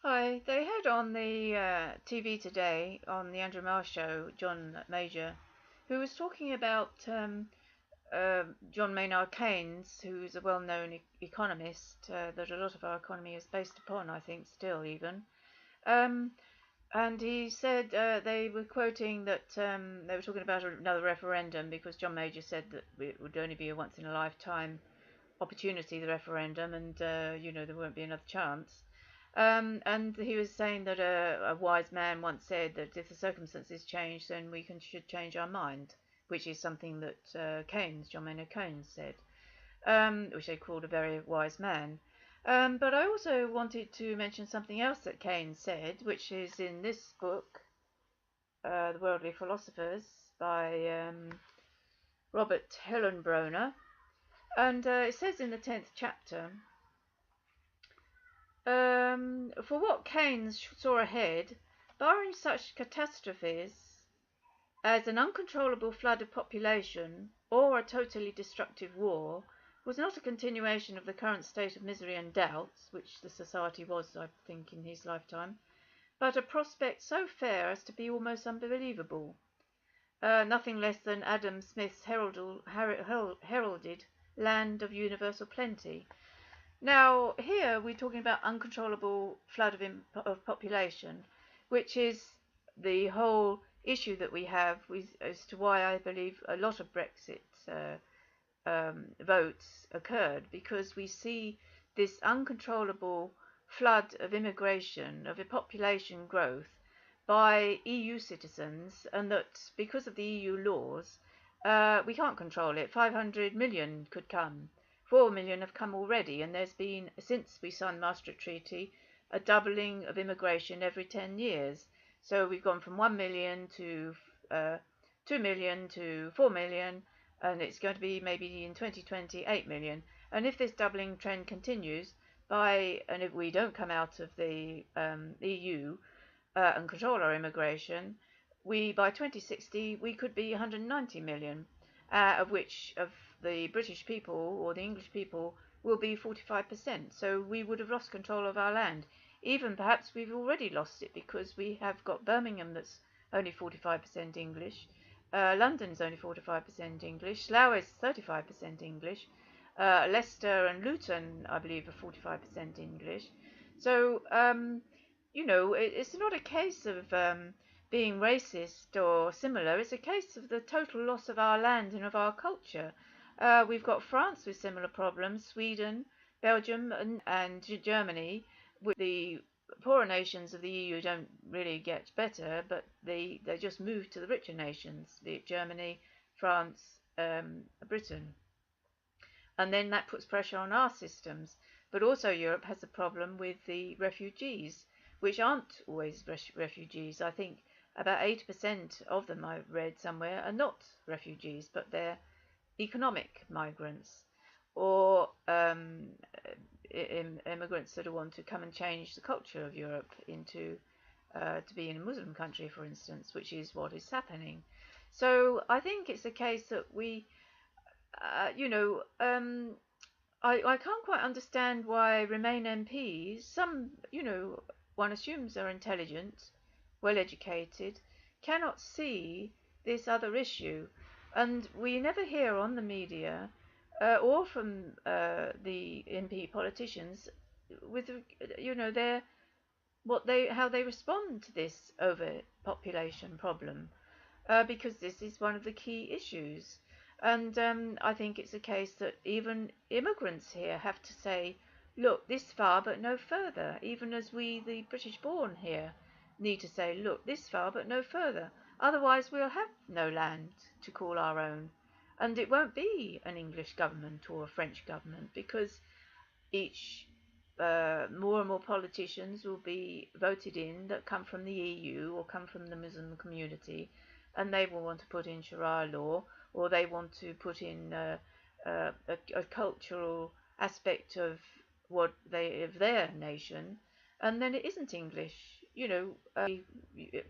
Hi, they had on the TV today on the Andrew Marr show John Major, who was talking about John Maynard Keynes, who's a well-known economist that a lot of our economy is based upon, I think, still even. Um, and he said they were quoting that they were talking about another referendum because John Major said that it would only be a once-in-a-lifetime opportunity, the referendum, and there won't be another chance. And he was saying that a wise man once said that if the circumstances change, then should change our mind, which is something that John Maynard Keynes, said, which they called a very wise man. But I also wanted to mention something else that Keynes said, which is in this book, The Worldly Philosophers, by Robert Hillenbrunner. And it says in the 10th chapter, for what Keynes saw ahead, barring such catastrophes as an uncontrollable flood of population or a totally destructive war, was not a continuation of the current state of misery and doubts, which the society was, I think, in his lifetime, but a prospect so fair as to be almost unbelievable. Nothing less than Adam Smith's heralded land of universal plenty. Now, here we're talking about uncontrollable flood of population, which is the whole issue that we have as to why I believe a lot of Brexit votes occurred, because we see this uncontrollable flood of immigration, of a population growth by EU citizens, and that because of the EU laws, we can't control it. 500 million could come. 4 million have come already, and there's been, since we signed the Maastricht Treaty, a doubling of immigration every 10 years. So we've gone from 1 million to 2 million to 4 million, and it's going to be maybe in 2020 8 million. And if this doubling trend continues, and if we don't come out of the EU and control our immigration, by 2060 we could be 190 million, of which of the British people or the English people will be 45%. So we would have lost control of our land. Even perhaps we've already lost it, because we have got Birmingham that's only 45% English. London's only 45% English. Slough is 35% English. Leicester and Luton, I believe, are 45% English. So, it's not a case of being racist or similar. It's a case of the total loss of our land and of our culture. We've got France with similar problems, Sweden, Belgium, and Germany. The poorer nations of the EU don't really get better, but they just move to the richer nations, be it Germany, France, Britain. And then that puts pressure on our systems. But also Europe has a problem with the refugees, which aren't always refugees. I think about 80% of them, I've read somewhere, are not refugees, but they're economic migrants, or immigrants that want to come and change the culture of Europe into to be in a Muslim country, for instance, which is what is happening. So I think it's a case that we, uh, you know, um, I can't quite understand why Remain MPs, some, one assumes are intelligent, well educated, cannot see this other issue. And we never hear on the media or from the MP politicians with, their how they respond to this overpopulation problem, because this is one of the key issues. And I think it's a case that even immigrants here have to say, look, this far but no further, even as we, the British born here, need to say, look, this far but no further. Otherwise, we'll have no land to call our own. And it won't be an English government or a French government, because each more and more politicians will be voted in that come from the EU or come from the Muslim community, and they will want to put in Sharia law, or they want to put in a cultural aspect of their nation, and then it isn't English.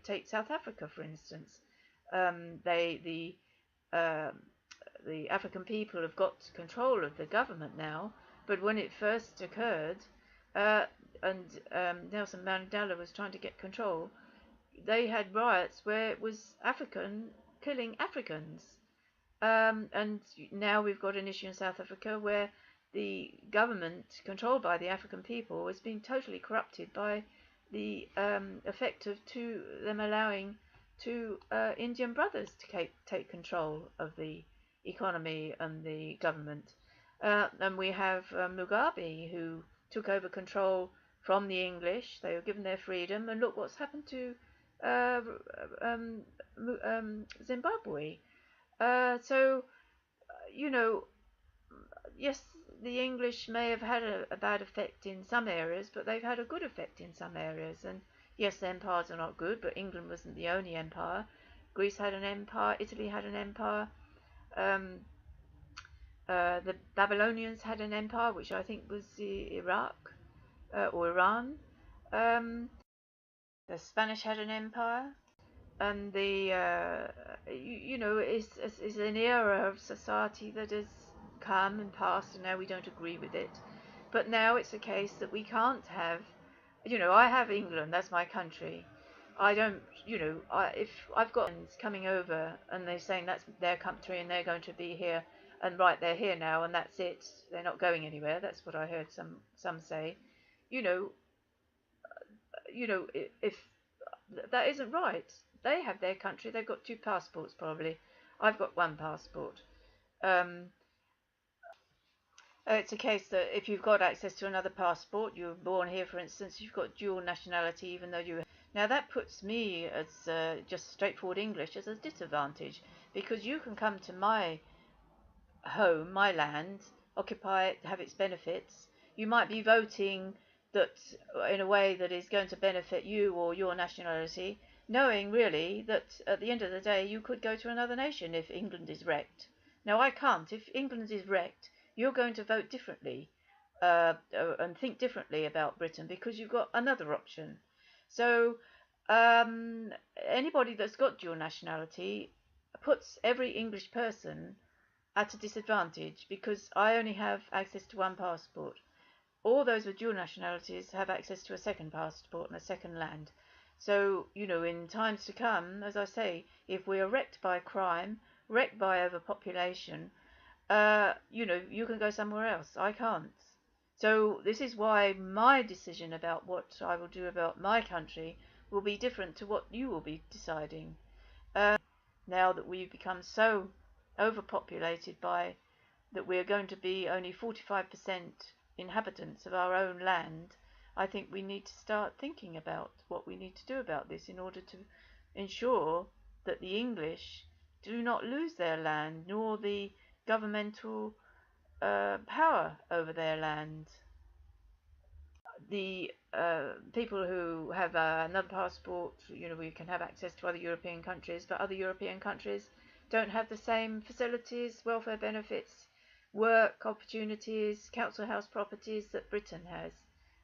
Take South Africa for instance. They the African people have got control of the government now, but when it first occurred, uh, and Nelson Mandela was trying to get control, they had riots where it was African killing Africans. And now we've got an issue in South Africa where the government, controlled by the African people, is being totally corrupted by the effect of them allowing two Indian brothers to take control of the economy and the government. And we have Mugabe, who took over control from the English. They were given their freedom, and look what's happened to uh, um, Zimbabwe. So, you know, yes, the English may have had a bad effect in some areas, but they've had a good effect in some areas. And yes, the empires are not good, but England wasn't the only empire. Greece had an empire, Italy had an empire, um, the Babylonians had an empire, which I think was Iraq or Iran. Um, the Spanish had an empire. And it's an era of society that has come and passed, and now we don't agree with it. But now it's a case that we can't have. I have England, that's my country. I don't, if I've got friends coming over and they're saying that's their country and they're going to be here, and right, they're here now and that's it, they're not going anywhere. That's what I heard some say. You know, if that isn't right. They have their country. They've got two passports probably. I've got one passport. Um, it's a case that if you've got access to another passport, you were born here, for instance, you've got dual nationality, even though you. Now that puts me as just straightforward English as a disadvantage because you can come to my home, my land, occupy it, have its benefits. You might be voting that in a way that is going to benefit you or your nationality, knowing really that at the end of the day you could go to another nation if England is wrecked. Now I can't. If England is wrecked, you're going to vote differently and think differently about Britain because you've got another option. So um, anybody that's got dual nationality puts every English person at a disadvantage because I only have access to one passport. All those with dual nationalities have access to a second passport and a second land. So, in times to come, as I say, if we are wrecked by crime, wrecked by overpopulation, you can go somewhere else. I can't. So this is why my decision about what I will do about my country will be different to what you will be deciding. Now that we've become so overpopulated by that we're going to be only 45% inhabitants of our own land, I think we need to start thinking about what we need to do about this in order to ensure that the English do not lose their land nor the governmental power over their land. The people who have another passport, we can have access to other European countries, but other European countries don't have the same facilities, welfare benefits, work opportunities, council house properties that Britain has,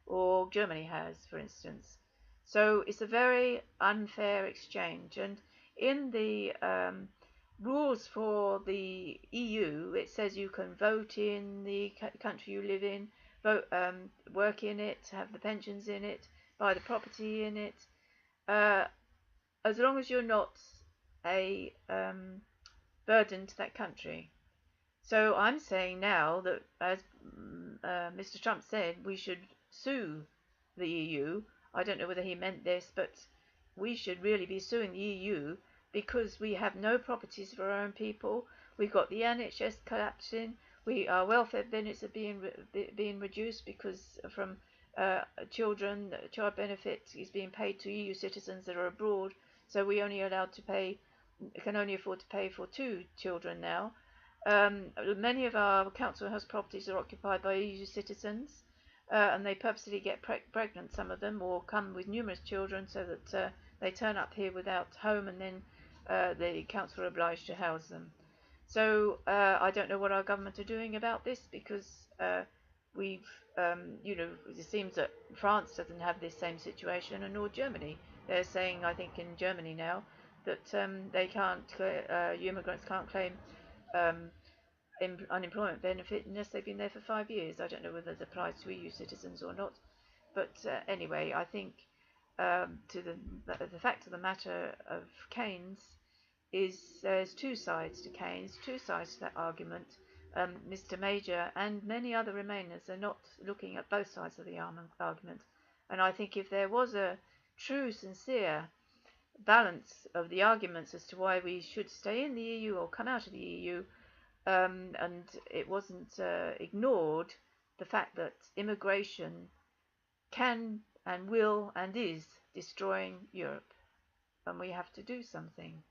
or Germany has, for instance. So it's a very unfair exchange. And in the rules for the EU, it says you can vote in the country you live in, vote, work in it, have the pensions in it, buy the property in it, uh, as long as you're not a burden to that country. So I'm saying now that, as Mr. Trump said, we should sue the EU. I don't know whether he meant this, but we should really be suing the EU because we have no properties for our own people. We've got the NHS collapsing. Our welfare benefits are being reduced because from children, child benefit is being paid to EU citizens that are abroad. So we can only afford to pay for two children now. Many of our council house properties are occupied by EU citizens, and they purposely get pregnant, some of them, or come with numerous children so that they turn up here without home, and then the council are obliged to house them. So I don't know what our government are doing about this because it seems that France doesn't have this same situation, and nor Germany. They're saying, I think, in Germany now that they can't, immigrants can't claim um, unemployment benefit unless they've been there for 5 years. I don't know whether it applies to EU citizens or not. But anyway, I think to the fact of the matter of Keynes is there's two sides to Keynes, two sides to that argument. Mr. Major and many other Remainers are not looking at both sides of the argument. And I think if there was a true, sincere balance of the arguments as to why we should stay in the EU or come out of the EU, and it wasn't ignored the fact that immigration can and will and is destroying Europe, and we have to do something.